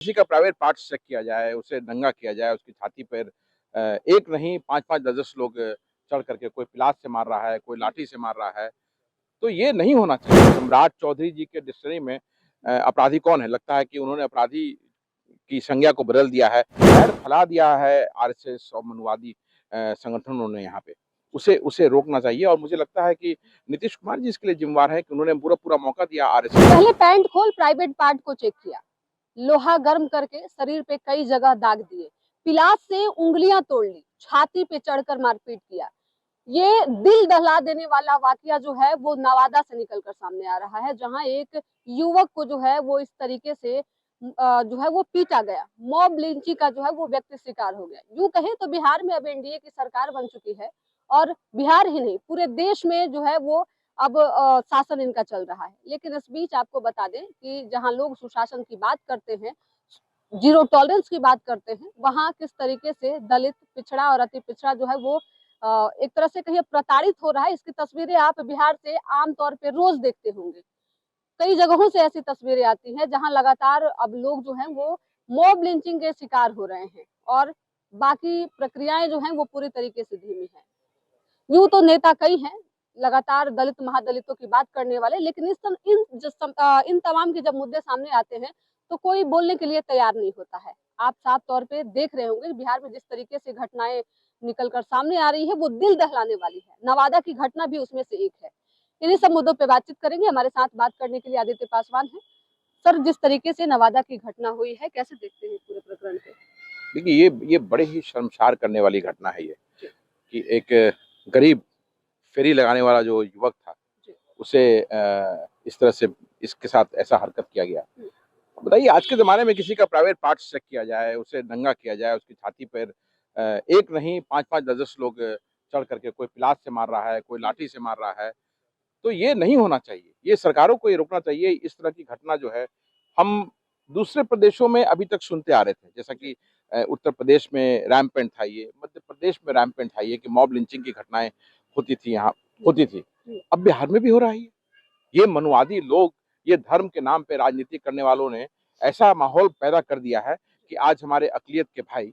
किसी का private parts check किया जाए, उसे नंगा किया जाए, उसकी छाती पर एक नहीं 5-5 10-10 लोग चढ़ करके कोई पिलास से मार रहा है, कोई लाठी से मार रहा है, तो ये नहीं होना चाहिए। सम्राट चौधरी जी के डिक्शनरी में अपराधी कौन है? लगता है कि उन्होंने अपराधी की संज्ञा को बदल दिया है, पैर फैला दिया है आरएसएस और मनुवादी संगठनों ने यहाँ पे। उसे उसे रोकना चाहिए और मुझे लगता है कि नीतीश कुमार जी इसके लिए जिम्मेवार है कि उन्होंने पूरा मौका दिया आरएसएस। पहले पैंट खोल प्राइवेट पार्ट को चेक किया, लोहा गर्म करके शरीर पे कई जगह दाग दिए, पिलास से उंगलियां तोड़ ली, छाती पे चढ़कर मारपीट किया। ये दिल दहला देने वाला वाकया जो है वो नवादा से निकलकर सामने आ रहा है, जहां एक युवक को जो है वो इस तरीके से जो है वो पीटा गया। मॉब लिंचिंग का जो है वो व्यक्ति शिकार हो गया। यूं कहें तो बिहार में अब एनडीए की सरकार बन चुकी है और बिहार ही नहीं पूरे देश में जो है वो अब शासन इनका चल रहा है। लेकिन इस बीच आपको बता दें कि जहां लोग सुशासन की बात करते हैं, जीरो टॉलरेंस की बात करते हैं, वहां किस तरीके से दलित, पिछड़ा और अति पिछड़ा जो है वो एक तरह से कहिए प्रताड़ित हो रहा है। इसकी तस्वीरें आप बिहार से आमतौर पे रोज देखते होंगे। कई जगहों से ऐसी तस्वीरें आती हैं जहां लगातार अब लोग जो हैं वो मॉब लिंचिंग के शिकार हो रहे हैं और बाकी प्रक्रियाएं जो हैं वो पूरी तरीके से धीमी है। यूं तो नेता कई हैं लगातार दलित महादलितों की बात करने वाले, लेकिन इन तमाम के जब मुद्दे सामने आते हैं तो कोई बोलने के लिए तैयार नहीं होता है। आप साफ तौर पे देख रहे होंगे बिहार में जिस तरीके से घटनाएं निकलकर सामने आ रही है वो दिल दहलाने वाली है। नवादा की घटना भी उसमें से एक है। इन्हीं सब मुद्दों पे बातचीत करेंगे। हमारे साथ बात करने के लिए आदित्य पासवान है। सर, जिस तरीके से नवादा की घटना हुई है कैसे देखते हैं पूरे प्रकरण को? देखिए ये बड़े ही शर्मसार करने वाली घटना है ये कि एक गरीब फेरी लगाने वाला जो युवक था उसे इस तरह से इसके साथ ऐसा हरकत किया गया। बताइए आज के ज़माने में किसी का प्राइवेट पार्ट्स चेक किया जाए, उसे नंगा किया जाए, उसकी छाती पर एक नहीं 5-5 10-10 लोग चढ़ करके कोई पिलास से मार रहा है, कोई लाठी से मार रहा है, तो ये नहीं होना चाहिए। ये सरकारों को ये रोकना चाहिए। इस तरह की घटना जो है हम दूसरे प्रदेशों में अभी तक सुनते आ रहे थे, जैसा कि उत्तर प्रदेश में रैम्पेंट था ये, मध्य प्रदेश में रैम्पेंट था ये कि मॉब लिंचिंग की घटनाएं होती थी, यहाँ होती थी। अब बिहार में भी हो रहा है ये मनुवादी लोग, ये धर्म के नाम पे राजनीति करने वालों ने ऐसा माहौल पैदा कर दिया है कि आज हमारे अकलियत के भाई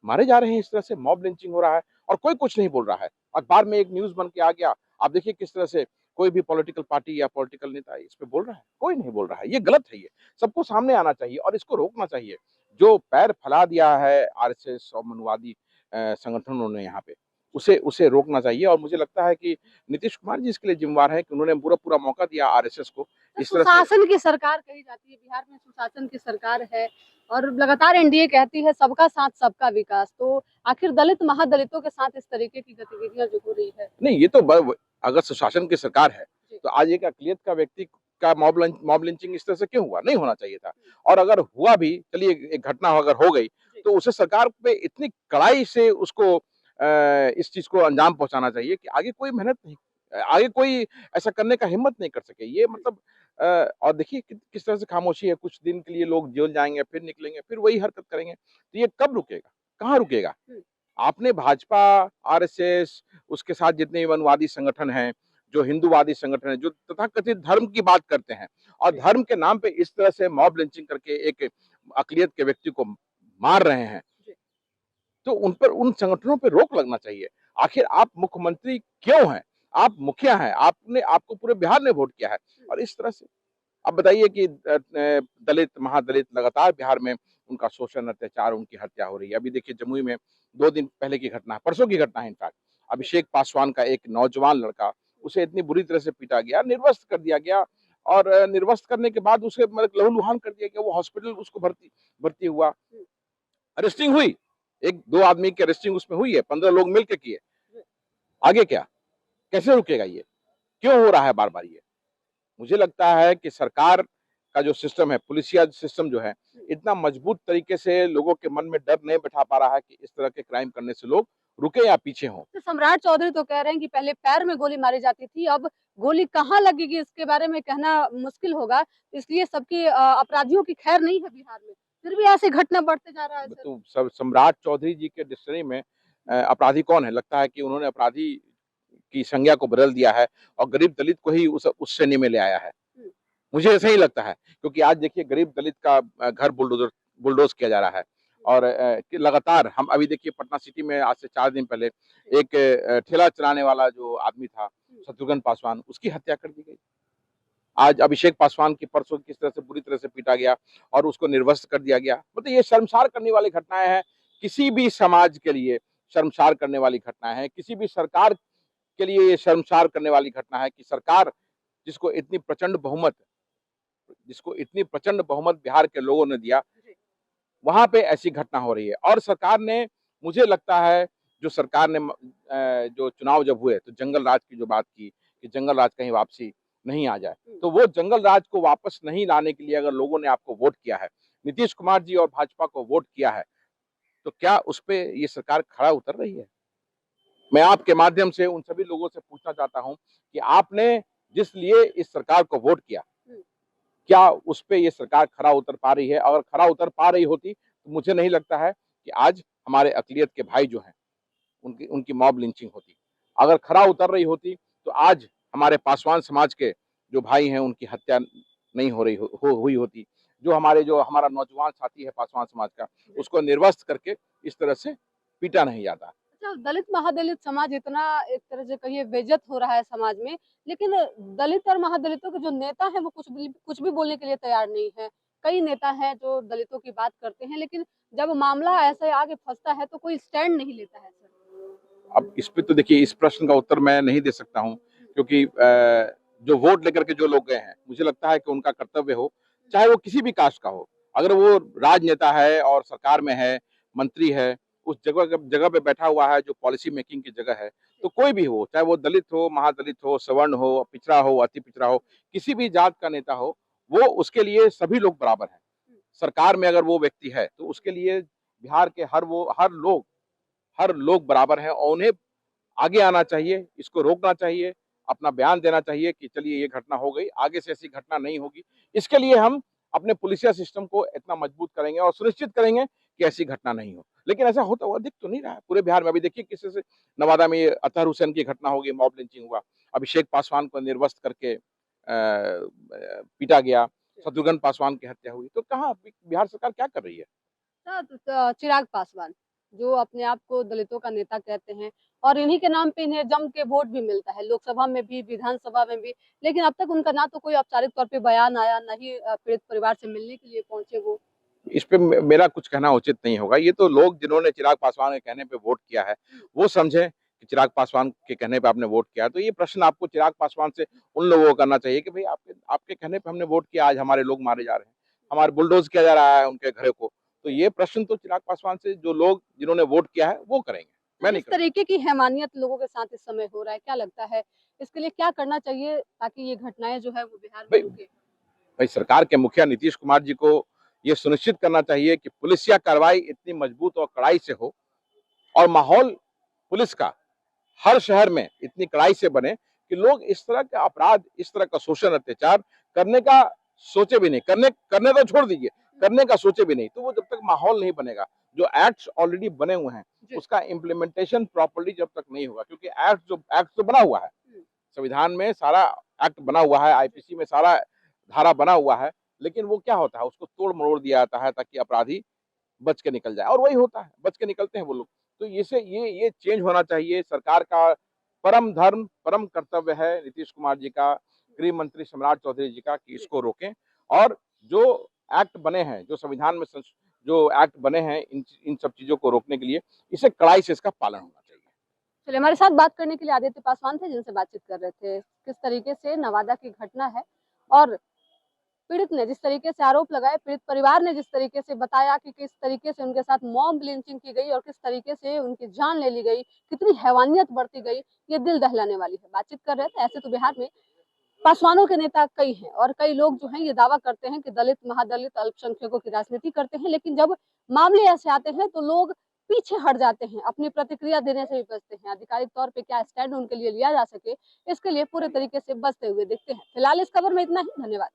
मारे जा रहे हैं। इस तरह से मॉब लिंचिंग हो रहा है और कोई कुछ नहीं बोल रहा है। अखबार में एक न्यूज बन के आ गया। आप देखिए किस तरह से कोई भी पॉलिटिकल पार्टी या पॉलिटिकल नेता इस पे बोल रहा है, कोई नहीं बोल रहा है। ये गलत है। ये सबको सामने आना चाहिए और इसको रोकना चाहिए। जो पैर फैला दिया है आरएसएस और मनुवादी संगठनों ने यहाँ पे, उसे उसे रोकना चाहिए और मुझे लगता है कि नीतीश कुमार जी इसके लिए जिम्मेवार है कि उन्होंने पूरा मौका दिया आरएसएस को। इस तरह से सुशासन की सरकार कही जाती है, बिहार में सुशासन की सरकार है और लगातार एनडीए कहती है सबका साथ सबका विकास। तो आखिर दलित महादलितों के साथ इस तरीके की गतिविधियां जो हो रही है, नहीं, ये तो अगर सुशासन की सरकार है तो आज एक अकलियत का व्यक्ति का मॉब लिंचिंग इस तरह से क्यों हुआ? नहीं होना चाहिए था। और अगर हुआ भी, चलिए एक घटना अगर हो गई तो उसे सरकार पे इतनी कड़ाई से उसको इस चीज को अंजाम पहुंचाना चाहिए कि आगे कोई मेहनत नहीं, आगे कोई ऐसा करने का हिम्मत नहीं कर सके। ये मतलब और देखिए किस तरह से खामोशी है। कुछ दिन के लिए लोग जेल जाएंगे, फिर निकलेंगे, फिर वही हरकत करेंगे। तो ये कब रुकेगा? कहाँ रुकेगा? आपने भाजपा, आरएसएस, उसके साथ जितने वनवादी संगठन हैं, जो हिंदूवादी संगठन है, जो तथाकथित धर्म की बात करते हैं और धर्म के नाम पे इस तरह से मॉब लिंचिंग करके एक अकलियत के व्यक्ति को मार रहे हैं, तो उन पर, उन संगठनों पे रोक लगना चाहिए। आखिर आप मुख्यमंत्री क्यों हैं? आप मुखिया हैं, आपको पूरे बिहार ने वोट किया है और इस तरह से अब बताइए कि दलित महादलित लगातार बिहार में उनका शोषण, अत्याचार, उनकी हत्या हो रही है। अभी देखिए जमुई में 2 दिन पहले की घटना है, परसों की घटना है इनफैक्ट। अभिषेक पासवान का एक नौजवान लड़का, उसे इतनी बुरी तरह से पीटा गया, निर्वस्त्र कर दिया गया और निर्वस्त्र करने के बाद उसे मतलब लहूलुहान कर दिया गया। वो हॉस्पिटल उसको भर्ती हुआ, अरेस्टिंग हुई, 1-2 आदमी की अरेस्टिंग उसमें हुई है, 15 लोग मिलकर किए। आगे क्या? कैसे रुकेगा ये? क्यों हो रहा है बार बार ये? मुझे लगता है कि सरकार का जो सिस्टम है, पुलिसिया सिस्टम जो है, इतना मजबूत तरीके से लोगों के मन में डर नहीं बैठा पा रहा है कि इस तरह के क्राइम करने से लोग रुके या पीछे हों। तो सम्राट चौधरी तो कह रहे हैं कि पहले पैर में गोली मारी जाती थी, अब गोली कहाँ लगेगी इसके बारे में कहना मुश्किल होगा। इसलिए सबकी अपराधियों की खैर नहीं है बिहार में, फिर भी ऐसे घटना बढ़ते जा रहा है। तो सब सम्राट चौधरी जी के डिक्शनरी में अपराधी कौन है? लगता है कि उन्होंने अपराधी की संज्ञा को बदल दिया है और गरीब दलित को ही उस श्रेणी में ले आया है। मुझे ऐसा ही लगता है, क्योंकि आज देखिए गरीब दलित का घर बुलडोजर बुलडोज किया जा रहा है। और कि लगातार हम अभी देखिए पटना सिटी में आज से 4 दिन पहले एक ठेला चलाने वाला जो आदमी था शत्रुघ्न पासवान, उसकी हत्या कर दी गई। आज अभिषेक पासवान की परसों किस तरह से बुरी तरह से पीटा गया और उसको निर्वस्त्र कर दिया गया। मतलब ये शर्मसार करने वाली घटनाएं हैं, किसी भी समाज के लिए शर्मसार करने वाली घटना है, किसी भी सरकार के लिए ये शर्मसार करने वाली घटना है कि सरकार जिसको इतनी प्रचंड बहुमत बिहार के लोगों ने दिया, वहां पे ऐसी घटना हो रही है। और सरकार ने, मुझे लगता है जो सरकार ने जो चुनाव जब हुए तो जंगल राज की जो बात की कि जंगल राज कहीं वापसी नहीं आ जाए, तो वो जंगल राज को वापस नहीं लाने के लिए अगर लोगों ने आपको वोट किया है, नीतीश कुमार जी और भाजपा को वोट किया है, तो क्या उस पे ये सरकार खरा उतर रही है? मैं आपके माध्यम से उन सभी लोगों से पूछना चाहता हूं कि आपने जिस लिए इस सरकार को वोट किया, क्या उस पे ये सरकार खरा उतर पा रही है? अगर खरा उतर पा रही होती तो मुझे नहीं लगता है कि आज हमारे अकलियत के भाई जो हैं उनकी उनकी मॉब लिंचिंग होती। अगर खरा उतर रही होती तो आज हमारे पासवान समाज के जो भाई हैं उनकी हत्या नहीं हो रही हुई होती। जो हमारा नौजवान साथी है पासवान समाज का, उसको निर्वस्त्र करके इस तरह से पीटा नहीं जाता। अच्छा, दलित महादलित समाज इतना एक तरह से कहिए बेइज्जत हो रहा है समाज में, लेकिन दलित और महादलितों के जो नेता हैं वो कुछ भी बोलने के लिए तैयार नहीं है। कई नेता हैं जो दलितों की बात करते हैं, लेकिन जब मामला ऐसे आगे फंसता है तो कोई स्टैंड नहीं लेता है सर। अब इस पे तो देखिए इस प्रश्न का उत्तर मैं नहीं दे सकता हूँ, क्योंकि जो वोट लेकर के जो लोग गए हैं, मुझे लगता है कि उनका कर्तव्य हो, चाहे वो किसी भी कास्ट का हो। अगर वो राजनेता है और सरकार में है, मंत्री है, उस जगह पे बैठा हुआ है जो पॉलिसी मेकिंग की जगह है, तो कोई भी हो, चाहे वो दलित हो, महादलित हो, सवर्ण हो, पिछड़ा हो, अति पिछड़ा हो, किसी भी जात का नेता हो, वो उसके लिए सभी लोग बराबर हैं। सरकार में अगर वो व्यक्ति है तो उसके लिए बिहार के हर लोग बराबर हैं और उन्हें आगे आना चाहिए, इसको रोकना चाहिए, अपना बयान देना चाहिए कि चलिए ये घटना हो गई, आगे से ऐसी घटना नहीं होगी। इसके लिए हम अपने पुलिसिया सिस्टम को इतना मजबूत करेंगे और सुनिश्चित करेंगे कि ऐसी घटना नहीं हो। लेकिन ऐसा होता हुआ दिख तो नहीं रहा है पूरे बिहार में। अभी देखिए किसी से नवादा में ये अतहर हुसैन की घटना हो गई, मॉब लिंचिंग हुआ, अभिषेक पासवान को निर्वस्त्र करके पीटा गया, शत्रुघ्न पासवान की हत्या हुई। तो कहाँ बिहार सरकार क्या कर रही है? चिराग पासवान जो अपने आप को दलितों का नेता कहते हैं और इन्हीं के नाम पे इन्हें जम के वोट भी मिलता है, लोकसभा में भी, विधानसभा में भी, लेकिन अब तक उनका ना तो कोई औपचारिक तौर पे बयान आया, ना ही पीड़ित परिवार से मिलने के लिए पहुंचे वो। इस पे मेरा कुछ कहना उचित नहीं होगा। ये तो लोग जिन्होंने चिराग पासवान के कहने पे वोट किया है, वो समझे कि चिराग पासवान के कहने पे आपने वोट किया। तो ये प्रश्न आपको चिराग पासवान से उन लोगों को करना चाहिए कि भाई आपके आपके कहने पे हमने वोट किया, आज हमारे लोग मारे जा रहे हैं, हमारे बुलडोज किया जा रहा है उनके घरों को। तो ये प्रश्न तो चिराग पासवान से जो लोग जिन्होंने वोट किया है वो करेंगे, मैं नहीं जिस करूंगा। तरीके की हैवानियत लोगों के साथ इस समय हो रहा है, क्या लगता है इसके लिए क्या करना चाहिए ताकि ये घटनाएं जो है वो बिहार में भाई रुके? भाई सरकार के मुखिया नीतीश कुमार जी को ये सुनिश्चित करना चाहिए कि पुलिसिया कार्रवाई इतनी मजबूत और कड़ाई से हो और माहौल पुलिस का हर शहर में इतनी कड़ाई से बने कि लोग इस तरह के अपराध, इस तरह का शोषण अत्याचार करने का सोचे भी नहीं, करने तो छोड़ दीजिए, करने का सोचे भी नहीं। तो वो जब तक माहौल नहीं बनेगा, जो एक्ट्स ऑलरेडी बने हुए हैं उसका इम्प्लीमेंटेशन प्रॉपर्ली जब तक नहीं होगा, क्योंकि एक्ट तो बना हुआ है, संविधान में सारा एक्ट बना हुआ है, आईपीसी में सारा धारा बना हुआ है, लेकिन वो क्या होता है, उसको तोड़ मरोड़ दिया जाता है ताकि अपराधी बच के निकल जाए, और वही होता है, बच के निकलते हैं वो लोग। तो ये चेंज होना चाहिए। सरकार का परम धर्म, परम कर्तव्य है नीतीश कुमार जी का, गृह मंत्री सम्राट चौधरी जी का, कि इसको रोकें। और जो एक्ट बने हैं, जो संविधान में जो एक्ट बने हैं इन सब चीजों को रोकने के लिए, इसे कड़ाई से इसका पालन होना चाहिए। चलिए, हमारे साथ बात करने के लिए आदित्य पासवान थे जिनसे बातचीत कर रहे थे। किस तरीके से नवादा की घटना है और पीड़ित ने जिस तरीके से आरोप लगाए, पीड़ित परिवार ने जिस तरीके से बताया कि किस तरीके से उनके साथ मॉब लिंचिंग की गई और किस तरीके से उनकी जान ले ली गई, कितनी हैवानियत बरती गई, ये दिल दहलाने वाली है। बातचीत कर रहे थे। ऐसे तो बिहार में पासवानों के नेता कई हैं और कई लोग जो हैं ये दावा करते हैं कि दलित, महादलित, अल्पसंख्यकों की राजनीति करते हैं, लेकिन जब मामले ऐसे आते हैं तो लोग पीछे हट जाते हैं, अपनी प्रतिक्रिया देने से भी बचते हैं। आधिकारिक तौर पे क्या स्टैंड उनके लिए लिया जा सके, इसके लिए पूरे तरीके से बचते हुए दिखते हैं। फिलहाल इस खबर में इतना ही। धन्यवाद।